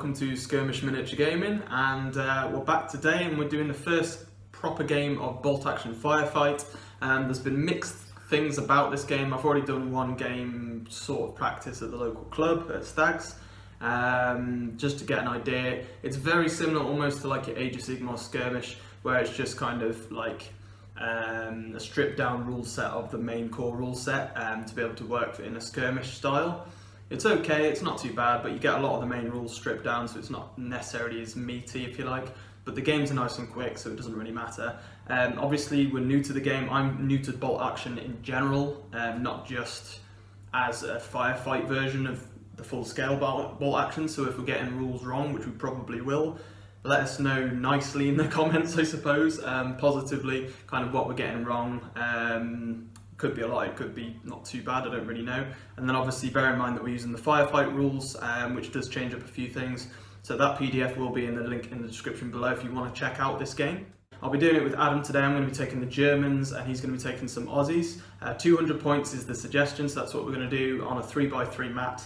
welcome to Skirmish Miniature Gaming, and we're back today and we're doing the first proper game of bolt action Firefight. There's been mixed things about this game. I've already done one game sort of practice at the local club at Stags, just to get an idea. It's very similar almost to like your Age of Sigmar Skirmish, where it's just kind of like a stripped down rule set of the main core rule set to be able to work in a skirmish style. It's okay, it's not too bad, but you get a lot of the main rules stripped down, so it's not necessarily as meaty, if you like. But the games are nice and quick, so it doesn't really matter. Obviously, we're new to the game. I'm new to bolt action in general, not just as a Firefight version of the full-scale bolt action. So if we're getting rules wrong, which we probably will, let us know nicely in the comments, I suppose, positively, kind of what we're getting wrong. Could be a lot, it could be not too bad, I don't really know. And then obviously bear in mind that we're using the Firefight rules, which does change up a few things. So that PDF will be in the link in the description below if you want to check out this game. I'll be doing it with Adam today. I'm going to be taking the Germans and he's going to be taking some Aussies. 200 points is the suggestion, so that's what we're going to do on a 3x3 mat.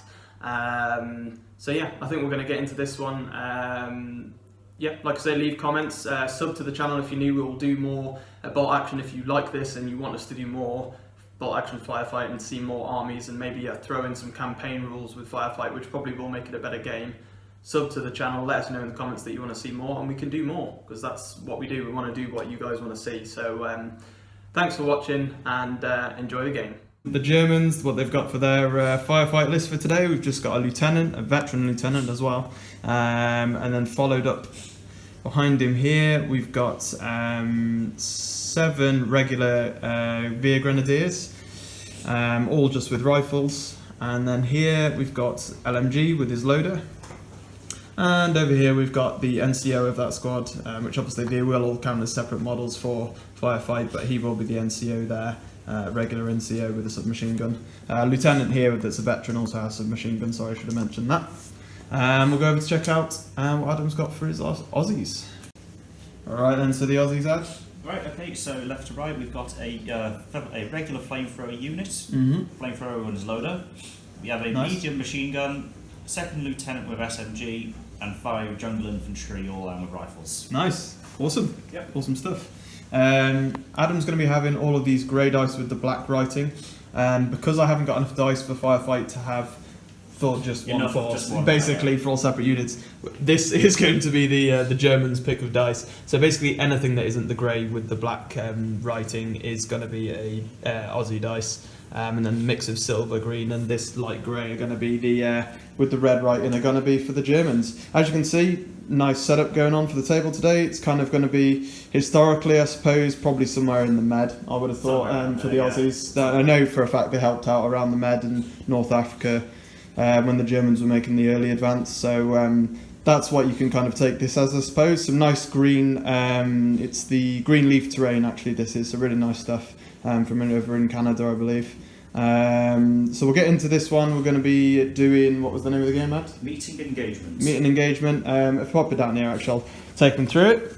So yeah, I think we're going to get into this one. Yeah, like I say, leave comments, sub to the channel if you're new. We'll do more bolt action if you like this and you want us to do more bolt action Firefight and see more armies, and maybe throw in some campaign rules with Firefight, which probably will make it a better game. Sub to the channel, let us know in the comments that you want to see more, and we can do more, because that's what we do. We want to do what you guys want to see. So thanks for watching, and enjoy the game. The Germans, what they've got for their Firefight list for today, we've just got a lieutenant, a veteran lieutenant as well, and then followed up behind him here we've got 7 regular Veer Grenadiers, all just with rifles, and then here we've got LMG with his loader, and over here we've got the NCO of that squad, which obviously they will all count as separate models for Firefight, but he will be the NCO there. Regular NCO with a submachine gun. Lieutenant here that's a veteran also has a submachine gun, sorry I should have mentioned that. We'll go over to check out what Adam's got for his Aussies. Alright then, so the Aussies Ad? Right, okay, so left to right we've got a regular flamethrower unit, flamethrower on his loader. We have a medium machine gun, second lieutenant with SMG, and 5 jungle infantry all armed with rifles. Nice, awesome, yep. Awesome stuff. Adam's going to be having all of these grey dice with the black writing, and because I haven't got enough dice for Firefight to have just one force, basically for all separate units, this is going to be the Germans' pick of dice. So basically anything that isn't the grey with the black writing is going to be a Aussie dice, and then the mix of silver, green and this light grey are going to be the with the red writing are going to be for the Germans. As you can see, nice setup going on for the table today. It's kind of going to be historically, I suppose, probably somewhere in the Med, I would have thought, for the Aussies. I know for a fact they helped out around the Med and North Africa when the Germans were making the early advance. So that's what you can kind of take this as, I suppose. Some nice green, it's the green leaf terrain actually this is, so really nice stuff from over in Canada, I believe. So we'll get into this one. We're going to be doing, what was the name of the game, Matt? Meeting Engagement. Meeting Engagement. If I pop it down here, actually, I'll take them through it.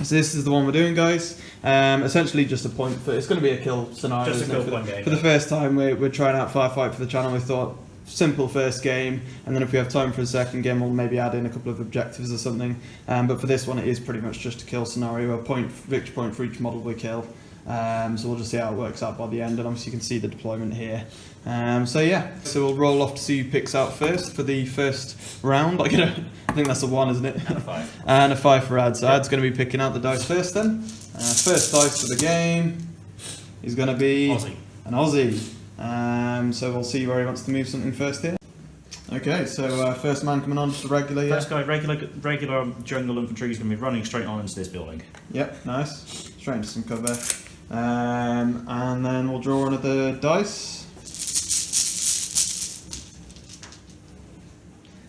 So this is the one we're doing, guys. Essentially just a point for, it's going to be a kill scenario. Just a kill point game. For the first time we're trying out Firefight for the channel, we thought simple first game, and then if we have time for a second game we'll maybe add in a couple of objectives or something. But for this one it is pretty much just a kill scenario, a victory point for each model we kill. So we'll just see how it works out by the end, and obviously you can see the deployment here. So yeah, so we'll roll off to see who picks out first for the first round. Like, I think that's a 1, isn't it? And a 5. And a 5 for Ad. So Ad's going to be picking out the dice first then. First dice for the game is going to be Aussie. An Aussie. So we'll see where he wants to move something first here. Okay, so first man coming on, just a regular here. First guy, regular jungle infantry is going to be running straight on into this building. Yep, nice. Straight into some cover. And then we'll draw another dice.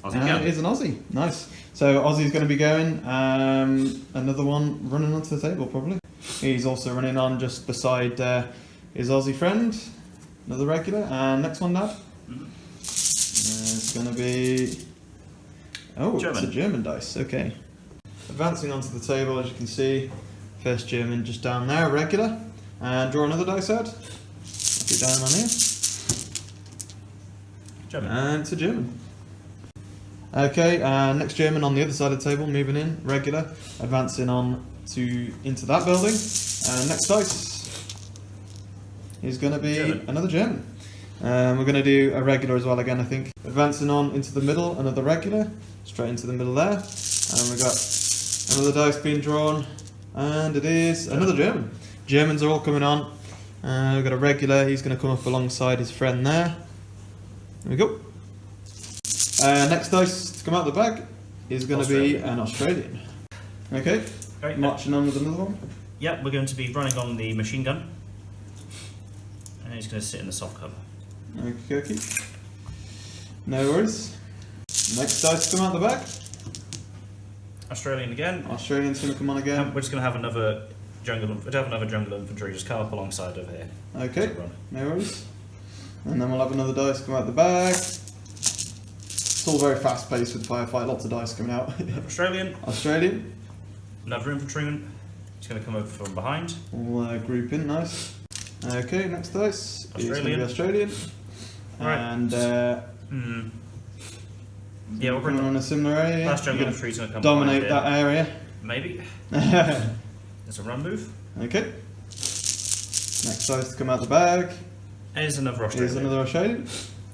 Aussie it is an Aussie. Nice. So Aussie's going to be going. Another one running onto the table, probably. He's also running on just beside his Aussie friend. Another regular. And next one, Dad. It's going to be... Oh, German. It's a German dice. Okay. Advancing onto the table, as you can see. First German just down there, regular. And draw another dice out. Put it down on here. German. And it's a German. Okay, next German on the other side of the table, moving in, regular, advancing on into that building. Next dice is going to be another German. We're going to do a regular as well again, I think. Advancing on into the middle, another regular, straight into the middle there. And we've got another dice being drawn, and it is another German. Germans are all coming on. We've got a regular, he's going to come up alongside his friend there. There we go. Next dice to come out of the bag is going to be an Australian. Okay, marching on with another one. Yep, we're going to be running on the machine gun. And he's going to sit in the soft cover. Okay. No worries. Next dice to come out of the bag. Australian again. Australian's going to come on again. We're just going to have another jungle infantry just come up alongside over here. Okay, no worries. And then we'll have another dice come out the bag. It's all very fast paced with Firefight, lots of dice coming out. Australian. Another infantryman. He's going to come over from behind. All group in, nice. Okay, next dice is going to be Australian. Right. And yeah, we're coming on a similar area. Last jungle infantry's going to come dominate that area. Maybe. It's a run move. Okay. Next dice to come out the bag. Here's another Australian.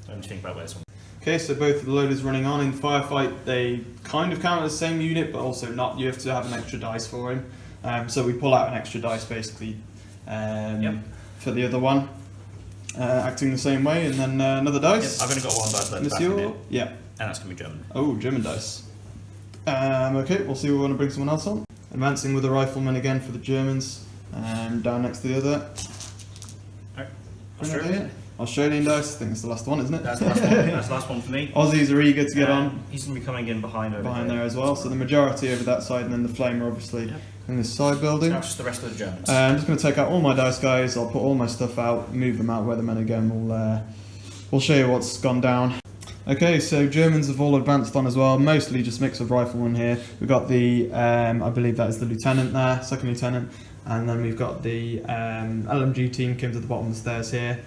Don't think about where this one. Okay, so both of the loaders running on in Firefight, they kind of count as the same unit, but also not. You have to have an extra dice for him. So we pull out an extra dice basically for the other one, acting the same way, and then another dice. Yep, I've only got one dice left back in it. Yeah. And that's going to be German. Oh, German dice. Okay, we'll see if we want to bring someone else on. Advancing with the rifleman again for the Germans, down next to the other. Australian. Australian dice, I think it's the last one, isn't it? That's the last one. That's the last one for me. Aussies are eager to get on. He's going to be coming in behind there as well, so the majority over that side, and then the flamer obviously in this side building. That's just the rest of the Germans. I'm just going to take out all my dice, guys. I'll put all my stuff out, move them out where the men are going. We'll show you what's gone down. Okay, so Germans have all advanced on as well, mostly just mix of riflemen here. We've got the, I believe that is the lieutenant there, second lieutenant, and then we've got the LMG team came to the bottom of the stairs here.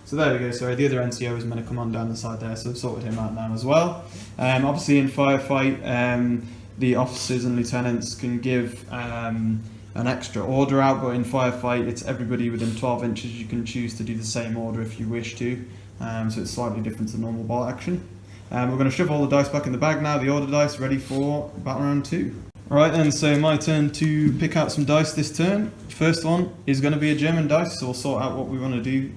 So there we go, sorry, the other NCO is going to come on down the side there, so I've sorted him out now as well. Obviously in Firefight, the officers and lieutenants can give an extra order out, but in Firefight it's everybody within 12 inches. You can choose to do the same order if you wish to, so it's slightly different to normal bolt action. We're going to shove all the dice back in the bag now, the order dice ready for battle round 2. Right then, so my turn to pick out some dice this turn. First one is going to be a German dice, so we'll sort out what we want to do.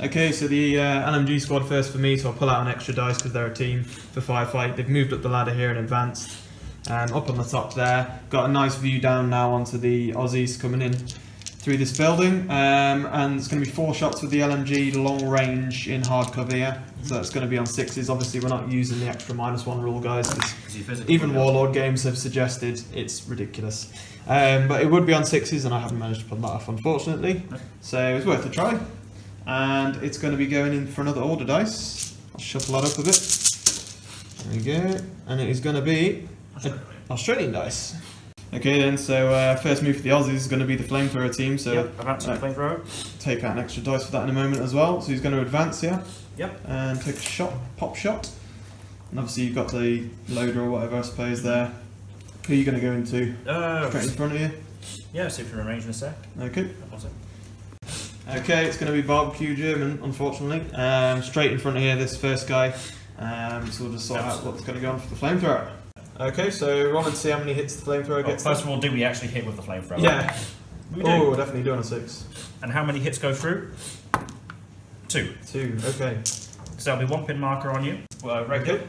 Okay, so the LMG squad first for me, so I'll pull out an extra dice because they're a team for Firefight. They've moved up the ladder here and advanced. Up on the top there, got a nice view down now onto the Aussies coming in through this building, and it's going to be 4 shots with the LMG long range in hard cover here, so that's going to be on 6s. Obviously we're not using the extra -1 rule, guys, because even Warlord games have suggested it's ridiculous, but it would be on 6s and I haven't managed to pull that off, unfortunately, so it was worth a try. And it's going to be going in for another order dice. I'll shuffle that up a bit. There we go, and it is going to be Australian dice. Okay then, so first move for the Aussies is going to be the flamethrower team, so flamethrower. Take out an extra dice for that in a moment as well. So he's going to advance here. Yep. And take a shot, pop shot. And obviously you've got the loader or whatever I suppose there. Who are you going to go into? Straight in front of you? Yeah, see if you're arranging a sec. Okay. Okay, it's going to be barbecue German, unfortunately. Straight in front of here, this first guy. So we'll just sort out what's going to go on for the flamethrower. Okay, so roll and see how many hits the flamethrower gets. First of all, do we actually hit with the flamethrower? Yeah. We do. Oh, definitely do on a 6. And how many hits go through? 2. 2, okay. So there'll be 1 pin marker on you. Regular.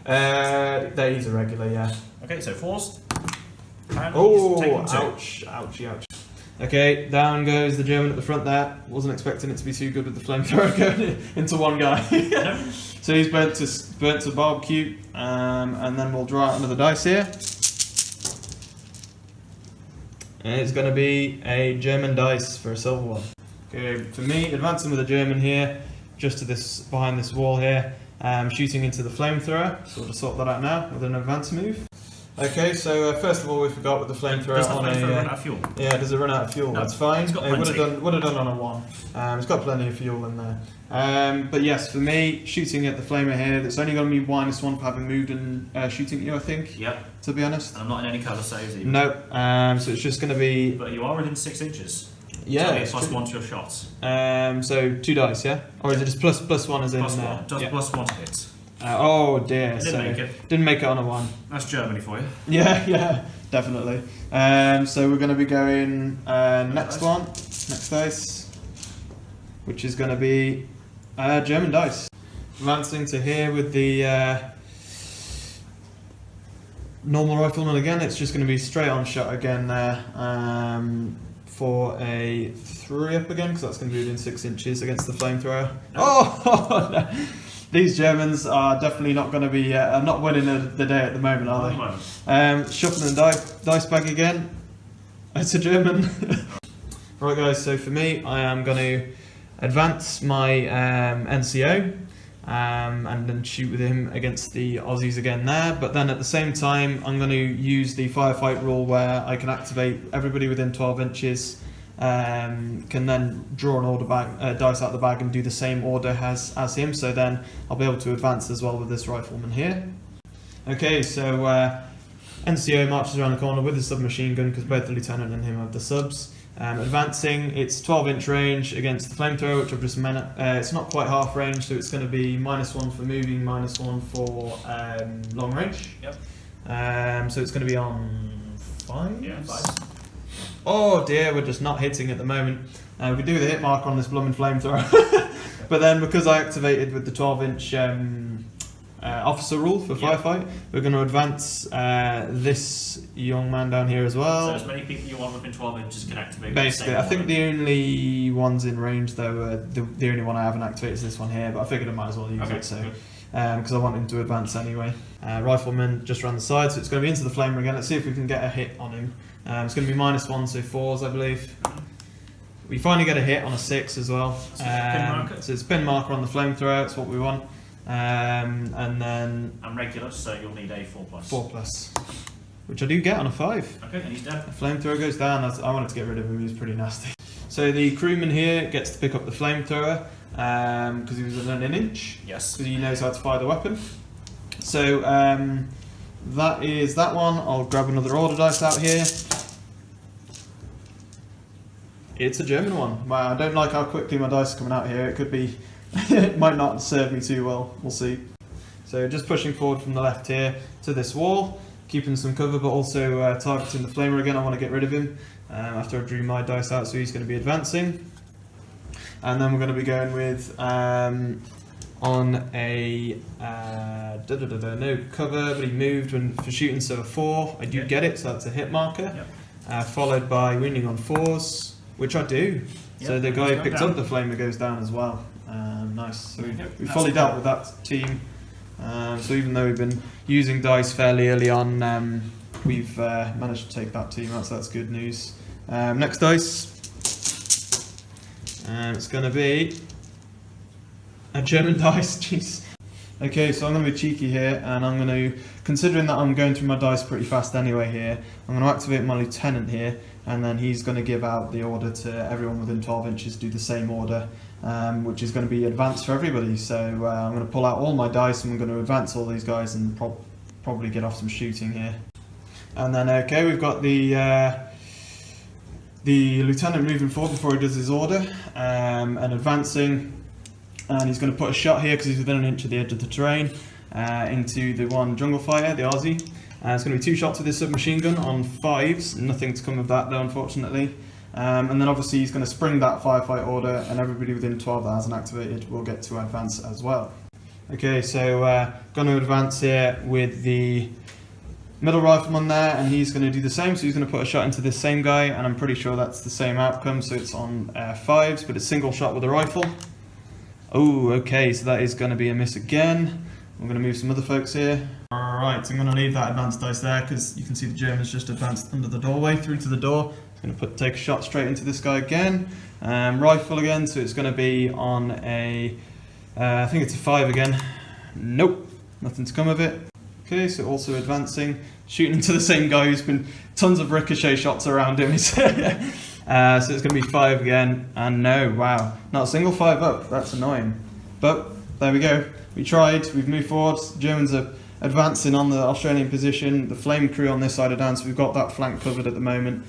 There he's a regular, yeah. Okay, so 4s. And ouch, ouchie, ouch. Okay, down goes the German at the front there. Wasn't expecting it to be too good with the flamethrower going into one guy. No. So he's burnt to barbecue, and then we'll draw out another dice here. And it's going to be a German dice for a silver one. Okay, for me, advancing with a German here, just to this behind this wall here, shooting into the flamethrower. So we'll just sort that out now with an advance move. Okay, so first of all, we forgot with the flamethrower Does the on flamethrower run out a. of fuel? Yeah, does it run out of fuel? No, That's fine. it's got It would have plenty. done on a 1. It's got plenty of fuel in there. But yes, for me, shooting at the flamer here, it's only going to be -1 for having moved and shooting at you, I think. Yep. To be honest. And I'm not in any colour saves either. No. So it's just going to be. But you are within 6 inches. Yeah. So It's plus 1 to your shots. so 2 dice, yeah? Or is it just +1 as in? Plus 1. Does yeah. plus 1 to hit. Oh dear. Didn't make it. Didn't make it on a 1. That's Germany for you. Yeah, definitely. So we're going to be going next dice, which is going to be German dice. Advancing to here with the normal rifleman again. It's just going to be straight on shot again there for a 3 up again, because that's going to be within 6 inches against the flamethrower. No. Oh no. These Germans are definitely not going to be not winning the day at the moment, are they? Shuffling the dice bag again. It's a German. Right, guys. So for me, I am going to advance my NCO and then shoot with him against the Aussies again there. But then at the same time, I'm going to use the firefight rule where I can activate everybody within 12 inches. Can then draw an order dice out of the bag and do the same order as him, so then I'll be able to advance as well with this rifleman here. Okay, so NCO marches around the corner with his submachine gun, because both the lieutenant and him have the subs. Advancing, it's 12-inch range against the flamethrower, which I've just meant. It's not quite half range, so it's going to be -1 for moving, -1 for long range. Yep. So it's going to be on 5? Yeah, 5. Oh dear, we're just not hitting at the moment. We do the hit marker on this blooming flamethrower. But then because I activated with the 12-inch officer rule for firefight, we're going to advance this young man down here as well. So as many people you want within 12 inches can activate. Basically, I think the only ones in range though, the only one I haven't activated is this one here, but I figured I might as well use it, so because I want him to advance anyway. Rifleman just around the side, so it's going to be into the flamer again. Let's see if we can get a hit on him. It's going to be -1, so 4s, I believe. We finally get a hit on a 6 as well. So it's pin marker on the flamethrower. It's what we want. And then I'm regular, so you'll need a 4+. 4+, which I do get on a 5. Okay, and he's dead. The flamethrower goes down. I wanted to get rid of him. He was pretty nasty. So the crewman here gets to pick up the flamethrower because he was within an inch. Yes. Because he knows how to fire the weapon. So that is that one. I'll grab another order dice out here. It's a German one. Wow, I don't like how quickly my dice are coming out here. It could be, it might not serve me too well. We'll see. So just pushing forward from the left here to this wall, keeping some cover, but also targeting the flamer again. I want to get rid of him after I drew my dice out, so he's going to be advancing. And then we're going to be going with on a no cover, but he moved for shooting, so a 4. I do get it, so that's a hit marker. Followed by wounding on 4s. Which I do. So the guy who picked up the flamer goes down as well. Nice. So we fully dealt with that team. So even though we've been using dice fairly early on, we've managed to take that team out, so that's good news. Next dice. It's going to be a German dice. Jeez. Okay, so I'm going to be cheeky here, and I'm going to, considering that I'm going through my dice pretty fast anyway here, I'm going to activate my lieutenant here, and then he's going to give out the order to everyone within 12 inches to do the same order, which is going to be advanced for everybody. So I'm going to pull out all my dice, and I'm going to advance all these guys and probably get off some shooting here. And then, okay, we've got the lieutenant moving forward before he does his order, and advancing. And he's going to put a shot here because he's within an inch of the edge of the terrain into the one jungle fighter, the Aussie. It's going to be 2 shots with his submachine gun on 5s. Nothing to come of that though, unfortunately. And then obviously he's going to spring that firefight order, and everybody within 12 that hasn't activated will get to advance as well. Okay, so going to advance here with the middle rifleman there, and he's going to do the same. So he's going to put a shot into this same guy, and I'm pretty sure that's the same outcome. So it's on 5s, but it's single shot with a rifle. Oh, okay, so that is going to be a miss again. I'm going to move some other folks here. Alright, so I'm going to leave that advanced dice there because you can see the Germans just advanced under the doorway through to the door. I'm going to take a shot straight into this guy again. Rifle again, so it's going to be on a, I think it's a 5 again. Nope, nothing to come of it. Okay, so also advancing, shooting into the same guy who's been tons of ricochet shots around him. So it's going to be 5 again, and no, wow, not a single 5 up. That's annoying. But there we go. We tried. We've moved forward. Germans are advancing on the Australian position. The flame crew on this side are down, so we've got that flank covered at the moment.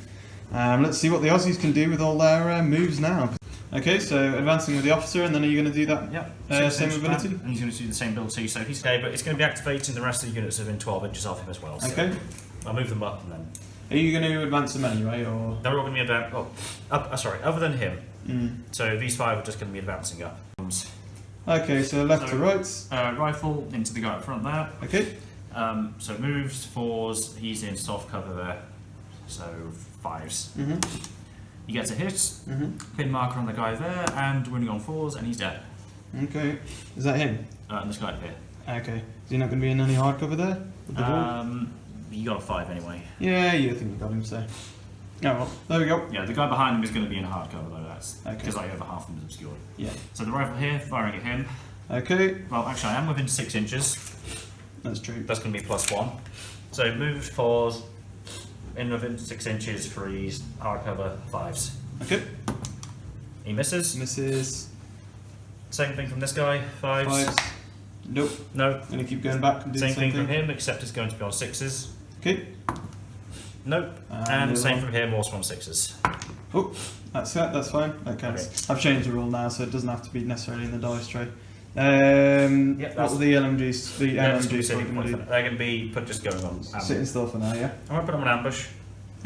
Let's see what the Aussies can do with all their moves now. Okay, so advancing with the officer, and then are you going to do that? Yeah. Same ability? And he's going to do the same build too, so he's okay, but it's going to be activating the rest of the units within 12 inches of him as well. So Okay. I'll move them up and then. Are you going to advance them anyway, or? They're all going to be other than him. So these 5 are just going to be advancing up. Okay, so left to right. Rifle into the guy up front there. Okay. So moves, 4s, he's in soft cover there. So 5s. He gets a hit, pin marker on the guy there, and winning on 4s, and he's dead. Okay. Is that him? And this guy up here. Okay. Is he not going to be in any hard cover there? With the ball? You got a 5 anyway. Yeah, you think you got him, so. Oh well, there we go. Yeah, the guy behind him is going to be in a hard cover though, that's Okay. because like over half of them is obscured. Yeah. So the rifle here, firing at him. Okay. Well, actually, I am within 6 inches. That's true. That's going to be +1. So moves, 4s, in within 6 inches, 3s, hard cover, 5s. Okay. He misses. Misses. Same thing from this guy, 5s. 5s. Nope. No. Gonna keep going back and do Same the same thing from him, except it's going to be on 6s. Okay. Nope. And And the same other from him, also on 6s. Oh, that's it. That's fine. That counts. Okay. I've changed the rule now, so it doesn't have to be necessarily in the dice tray. What were the LMGs? The LMGs They're going to do? going to be just going on. Sitting still for now, yeah. I'm going to put them on ambush.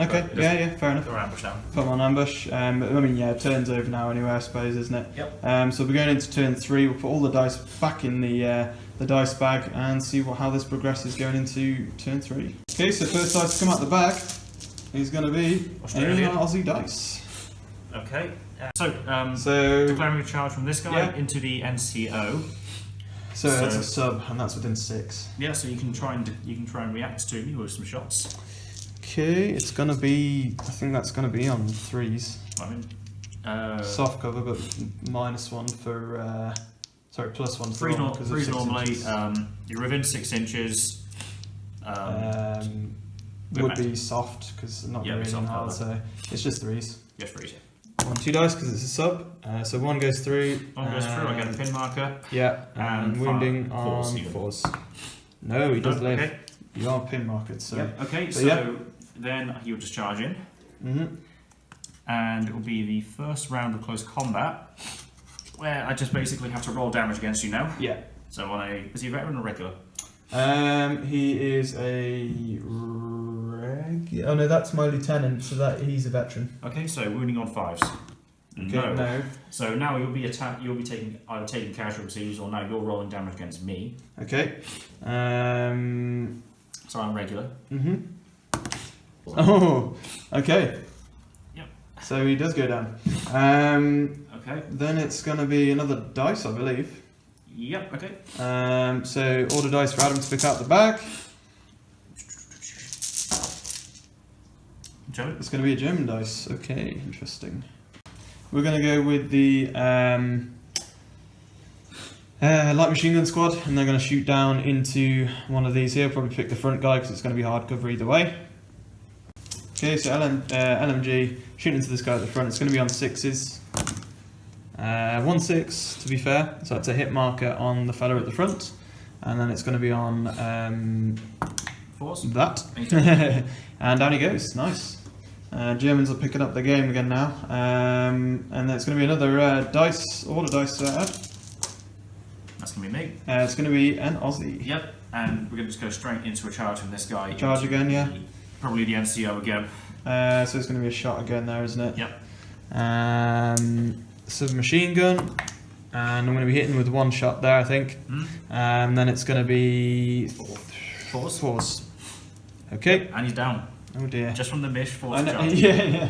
Okay. But Yeah. Fair enough. They're on ambush now. Put them on ambush. I mean, yeah, turn's over now anyway, I suppose, isn't it? Yep. So we're going into turn 3. We'll put all the dice back in the dice bag and see how this progresses going into turn 3. Okay, so first dice to come out the bag is going to be Australian. Aussie dice. Okay. So Declaring a charge from this guy into the NCO. So it's a sub, and that's within 6. Yeah, so you can try and react to me with some shots. Okay, it's gonna be. I think that's gonna be on 3s. I mean, Soft cover, but -1 for. Sorry, +1 for 3s, because of 3s 6 normally. inches. You're within 6 inches. Would be soft because not Yeah, really soft hard. cover. So it's just 3s. Yes, 3s. 1, 2 dice because it's a sub. So 1 goes through. One goes through. I get a pin marker. Yeah, And wounding on 4s even. 4s. No, he does live. Okay. You are pin marked, so. Yep. Okay, But so yeah. then you'll discharge in, Mhm. and it will be the first round of close combat, where I just basically have to roll damage against you now. Yeah. So on a, is he a veteran or regular? He is a oh no, that's my lieutenant, so that he's a veteran. Okay, so wounding on 5s. Okay, no. So now you'll be taking either taking casualties, or now you're rolling damage against me. Okay. So I'm regular. Mhm. Oh, okay. Yep. So he does go down. Okay. Then it's gonna be another dice, I believe. Yep. Okay. So order dice for Adam to pick out the bag. Joe? It's gonna be a German dice. Okay, interesting. We're gonna go with the light machine gun squad, and they're gonna shoot down into one of these here. Probably pick the front guy because it's gonna be hard cover either way. Okay, so LMG shooting into this guy at the front. It's gonna be on 6s. 1 6 to be fair, so it's a hit marker on the fella at the front, and then it's going to be on 4s. that, and down he goes. Nice. Germans are picking up the game again now, and then it's going to be another order dice to add. That's going to be me. It's going to be an Aussie. Yep, and we're going to just go straight into a charge from this guy. Charge again, yeah. Probably the NCO again. So it's going to be a shot again there, isn't it? Yep. Submachine gun, and I'm going to be hitting with 1 shot there, I think. And then it's going to be 4s. Okay. And he's down. Oh dear. Just from the mish, 4 I know, charge. yeah.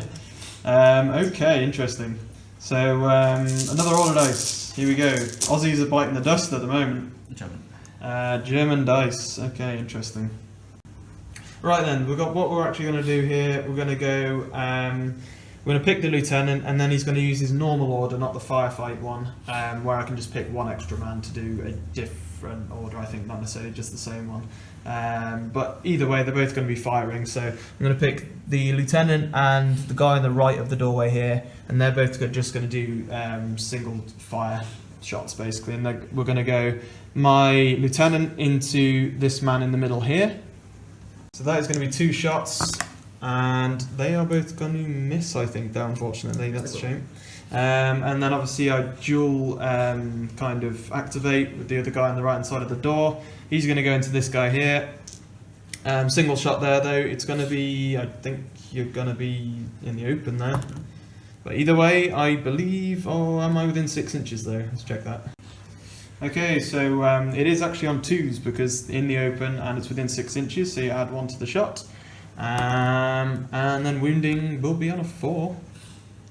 Okay, interesting. So another order dice. Here we go. Aussies are biting the dust at the moment. German dice. Okay, interesting. Right then, we've got what we're actually going to do here. We're going to go We're going to pick the lieutenant, and then he's going to use his normal order, not the firefight one, where I can just pick one extra man to do a different order. I think not necessarily just the same one. But either way, they're both going to be firing. So I'm going to pick the lieutenant and the guy on the right of the doorway here, and they're both just going to do single fire shots basically. And we're going to go my lieutenant into this man in the middle here. So that is going to be 2 shots. And they are both going to miss, I think, though, unfortunately. That's a shame. And then obviously I dual kind of activate with the other guy on the right hand side of the door. He's going to go into this guy here. Single shot there, though. It's going to be, I think you're going to be in the open there. But either way, I believe, am I within 6 inches though? Let's check that. Okay, so it is actually on 2s because in the open and it's within 6 inches, so you add 1 to the shot. And then wounding will be on a 4,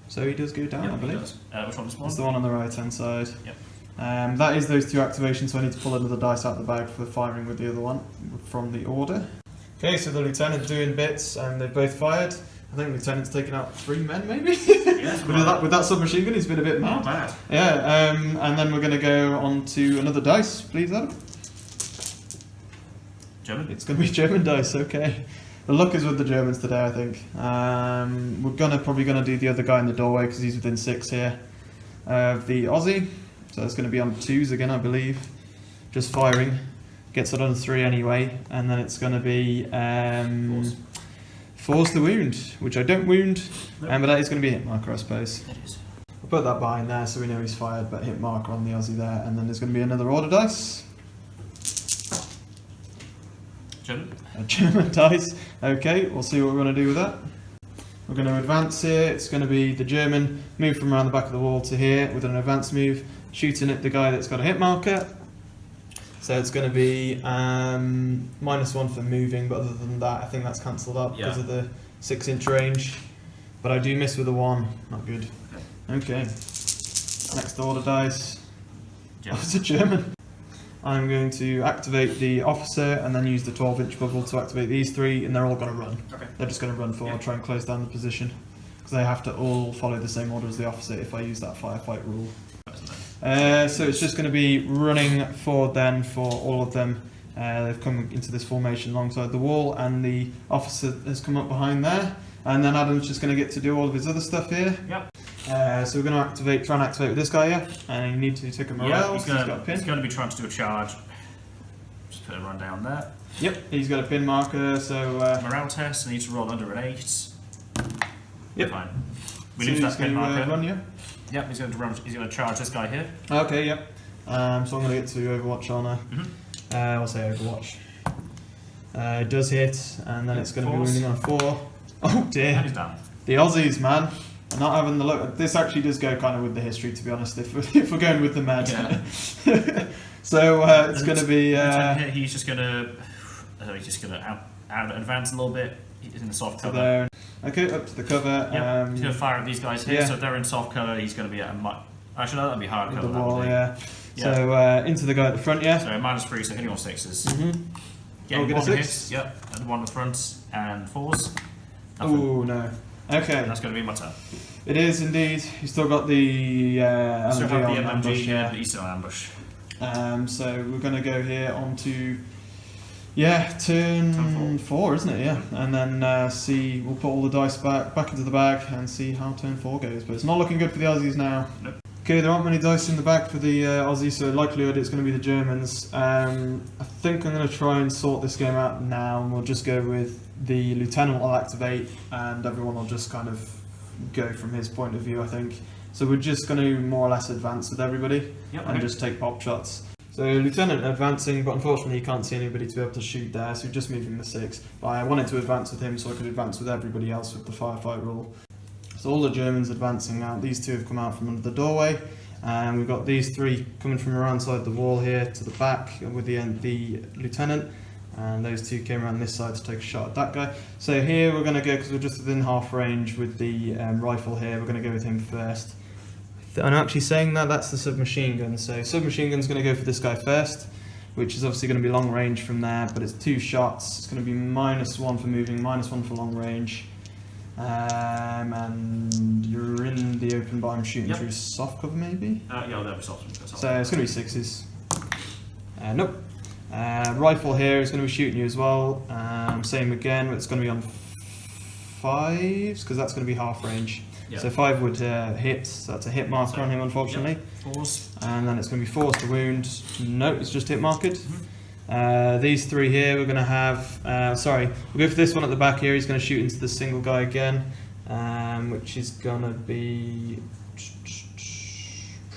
so he does go down, I believe. Which one was one? It's the one on the right hand side. Yep. That is those 2 activations, so I need to pull another dice out of the bag for firing with the other one from the order. Okay, so the lieutenant's doing bits and they've both fired. I think the lieutenant's taken out 3 men, maybe? Yes, with that submachine gun, he's been a bit mad. Not bad. Yeah, and then we're going to go on to another dice, please, Adam. German? It's going to be German dice, okay. The luck is with the Germans today, I think. We're probably gonna do the other guy in the doorway because he's within 6 here. The Aussie, so it's going to be on 2s again, I believe. Just firing, gets it on 3 anyway, and then it's going to be 4's the wound, which I don't wound, but that is going to be a hit marker, I suppose. It is. We'll put that behind there so we know he's fired, but hit marker on the Aussie there, and then there's going to be another order dice. German? A German dice. Okay, we'll see what we're going to do with that. We're going to advance here. It's going to be the German move from around the back of the wall to here with an advance move, shooting at the guy that's got a hit marker. So it's going to be -1 for moving, but other than that, I think that's cancelled up because of the 6 inch range. But I do miss with a 1. Not good. Okay. Next order dice. Oh, it's a German. I'm going to activate the officer and then use the 12 inch bubble to activate these 3, and they're all going to run. Okay. They're just going to run forward, try and close down the position. Because they have to all follow the same order as the officer if I use that firefight rule. So it's just going to be running forward then for all of them. They've come into this formation alongside the wall, and the officer has come up behind there. And then Adam's just going to get to do all of his other stuff here. Yep. So we're going to try and activate with this guy here, and you need to take a morale. He's got a pin. going to be trying to do a charge. Just put a run down there. Yep, he's got a pin marker, so... morale test, I need to roll under an 8. Yep. Fine. We so lose that he's pin going to marker. Run, yeah? Yep, he's going to charge this guy here. Okay, yep. So I'm going to get to Overwatch, aren't I? Mm-hmm. I'll say Overwatch. It does hit, and then it's going to be wounding on a 4. Oh dear. And he's down. The Aussies, man. I'm not having the look. This actually does go kind of with the history, to be honest, if we're going with the med. Yeah. So it's going to be... he's just going to out advance a little bit. He's in the soft cover. There. Okay, up to the cover. Yep. He's going to fire at these guys here, yeah. so if they're in soft cover, he's going to be at a... Actually, no, that'd be hard cover. The wall, that yeah. Yeah. So into the guy at the front, yeah. So -3, so hitting on 6s. Mm-hmm. Getting get a 1 6? hit, yep, and 1 at the front, and 4s. Oh no. Okay. And that's going to be my turn. It is indeed. You've still got the Still LMG got on the ambush, MMG, yeah, but he's still on ambush. So we're going to go here onto turn 4, isn't it? Yeah, and then see. We'll put all the dice back into the bag and see how turn 4 goes. But it's not looking good for the Aussies now. Nope. Okay, there aren't many dice in the bag for the Aussies, so likelihood it's going to be the Germans. I think I'm going to try and sort this game out now, and we'll just go with the lieutenant will activate, and everyone will just kind of go from his point of view, I think. So we're just going to more or less advance with everybody, and just take pop shots. So lieutenant advancing, but unfortunately you can't see anybody to be able to shoot there, so we're just moving the 6. But I wanted to advance with him so I could advance with everybody else with the firefight rule. So all the Germans advancing now. These 2 have come out from under the doorway, and we've got these 3 coming from around side the wall here to the back with the lieutenant, and those 2 came around this side to take a shot at that guy. So here we're going to go, because we're just within half range with the rifle here, we're going to go with him first. I'm actually saying that's the submachine gun, so submachine gun's going to go for this guy first, which is obviously going to be long range from there, but it's 2 shots. It's going to be -1 for moving, -1 for long range. And you're in the open, but I'm shooting Yep. through soft cover maybe? Yeah, there'll be soft. So it's going to be 6s. Nope. Rifle here is going to be shooting you as well. Same again, but it's going to be on 5s because that's going to be half range. Yep. So 5 would hit, so that's a hit marker on him unfortunately. Yep. 4s. And then it's going to be 4s to wound. No, it's just hit marked. Mm-hmm. These 3 here we're going to have, sorry, we'll go for this one at the back here. He's going to shoot into the single guy again, which is going to be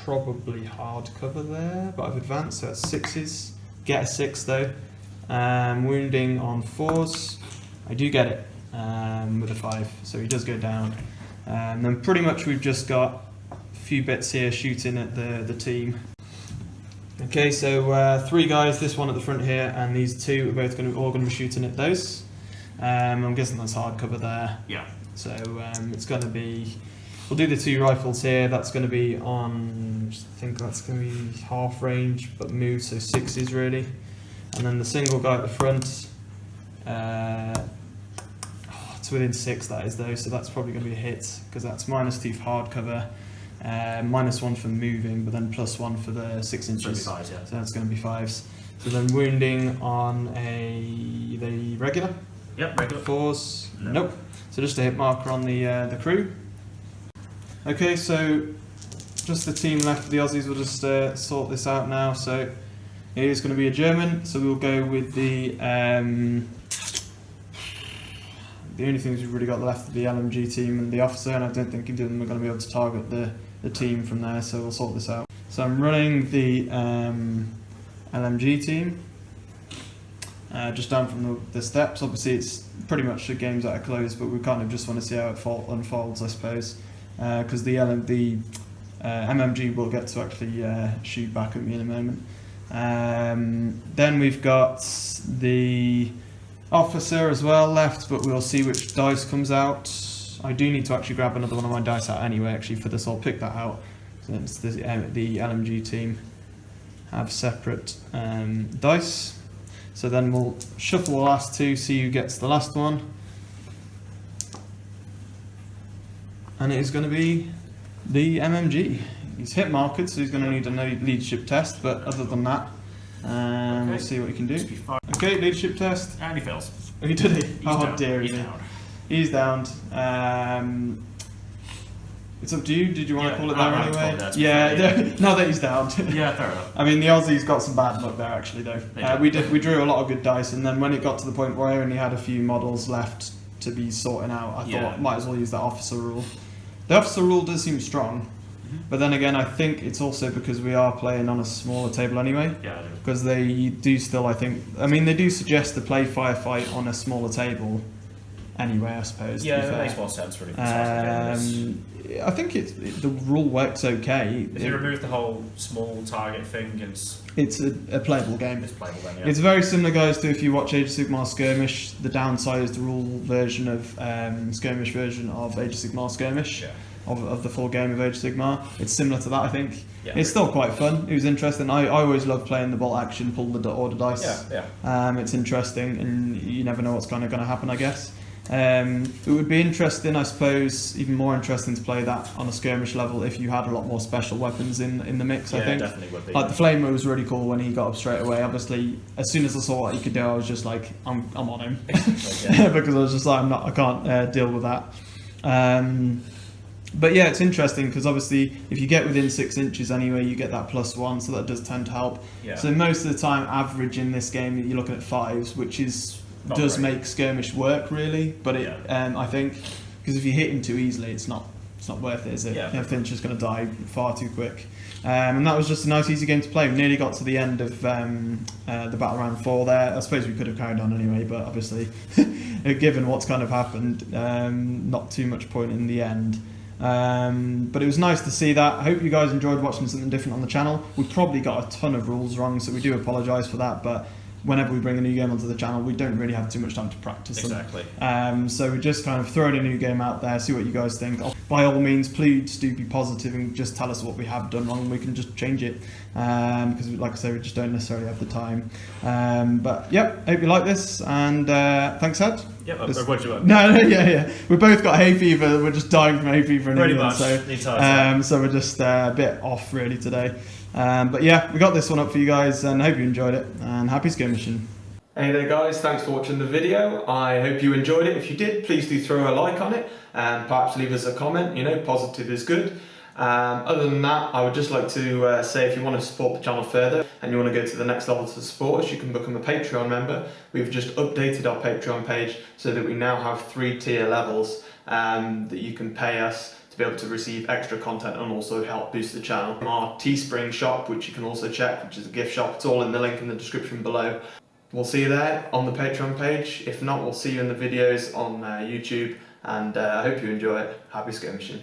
probably hard cover there, but I've advanced, so that's 6s. Get a 6 though. Wounding on 4s. I do get it with a 5, so he does go down. And then pretty much we've just got a few bits here shooting at the team. Okay, so 3 guys, this one at the front here, and these 2 are both all going to be shooting at those. I'm guessing that's hard cover there. Yeah. So it's going to be, we'll do the 2 rifles here. That's going to be on, I think that's going to be half range, but moved, so 6s really. And then the single guy at the front, it's within 6 that is though, so that's probably going to be a hit because that's -2 for hard cover. -1 for moving, but then +1 for the 6 inches. So, 5s, yeah. So that's going to be 5s. So then wounding on the regular? Yep, regular. 4s? No. Nope. So just a hit marker on the crew. Okay, so just the team left for the Aussies. We'll just sort this out now. So it is going to be a German. So we'll go with the only things we've really got left are the LMG team and the officer, and I don't think either of them are going to be able to target the team from there, so we'll sort this out. So I'm running the LMG team, just down from the steps. Obviously it's pretty much the game's at a close, but we kind of just want to see how it unfolds, I suppose, because the MMG will get to actually shoot back at me in a moment. Then we've got the officer as well left, but we'll see which dice comes out. I do need to actually grab another one of my dice out anyway, actually, for this. I'll pick that out. Since the LMG team have separate dice. So then we'll shuffle the last 2, see who gets the last one. And it is going to be the MMG. He's hit marked, so he's going to need a leadership test, but other than that, we'll see what he can do. Okay, leadership test. And he fails. Oh, he did it. He's Oh down. dear, He's down. He's downed. It's up to you. Did you want to call it there anyway? Now that he's downed. Yeah, fair enough. I mean, the Aussies got some bad luck there actually, though. We drew a lot of good dice, and then when it got to the point where I only had a few models left to be sorting out, I thought might as well use that officer rule. The officer rule does seem strong. But then again, I think it's also because we are playing on a smaller table anyway. Yeah, I do. Because they do still, I think, I mean, they do suggest to play Firefight on a smaller table anyway, I suppose. Yeah, that makes more sense, really. I think the rule works okay. If you remove the whole small target thing, it's a playable game. It's playable then, yeah. It's very similar, guys, to if you watch Age of Sigmar Skirmish. The downside is the rule version of Skirmish version of Age of Sigmar Skirmish. Yeah. Of the full game of Age of Sigmar. It's similar to that, I think. Yeah. It's still quite fun. It was interesting. I always love playing the bolt action, pull the order dice. Yeah. It's interesting, and you never know what's kind of going to happen, I guess. It would be interesting, I suppose, even more interesting to play that on a skirmish level if you had a lot more special weapons in the mix, I think. Yeah, definitely would be. Like the Flamer was really cool when he got up straight away. Obviously, as soon as I saw what he could do, I was just like, I'm on him. Because I was just like, I can't deal with that. But yeah, it's interesting because obviously if you get within 6 inches anyway, you get that +1, so that does tend to help. Yeah. So most of the time, average in this game, you're looking at 5s, which does make skirmish work really. But I think because if you hit him too easily, it's not worth it, is it? Yeah. Everything's just going to die far too quick. And that was just a nice, easy game to play. We nearly got to the end of the Battle Round 4 there. I suppose we could have carried on anyway, but obviously, given what's kind of happened, not too much point in the end. But it was nice to see that. I hope you guys enjoyed watching something different on the channel. We probably got a ton of rules wrong, so we do apologise for that, but whenever we bring a new game onto the channel, we don't really have too much time to practice them. Exactly. So we're just kind of throwing a new game out there, see what you guys think. By all means, please do be positive and just tell us what we have done wrong, and we can just change it. Because like I say, we just don't necessarily have the time. But yep, hope you like this, and thanks, Ed. Yep, what do you want? No, yeah. We both got hay fever. We're just dying from hay fever in Pretty England, much. so we're just a bit off really today. But yeah, we got this one up for you guys, and hope you enjoyed it. And happy skirmishing. Hey there guys, thanks for watching the video. I hope you enjoyed it. If you did, please do throw a like on it and perhaps leave us a comment. You know, positive is good. Other than that, I would just like to say if you want to support the channel further and you want to go to the next level to support us, you can become a Patreon member. We've just updated our Patreon page so that we now have 3 tier levels that you can pay us to be able to receive extra content and also help boost the channel. Our Teespring shop, which you can also check, which is a gift shop, it's all in the link in the description below. We'll see you there on the Patreon page. If not, we'll see you in the videos on YouTube, and I hope you enjoy it. Happy skirmishing.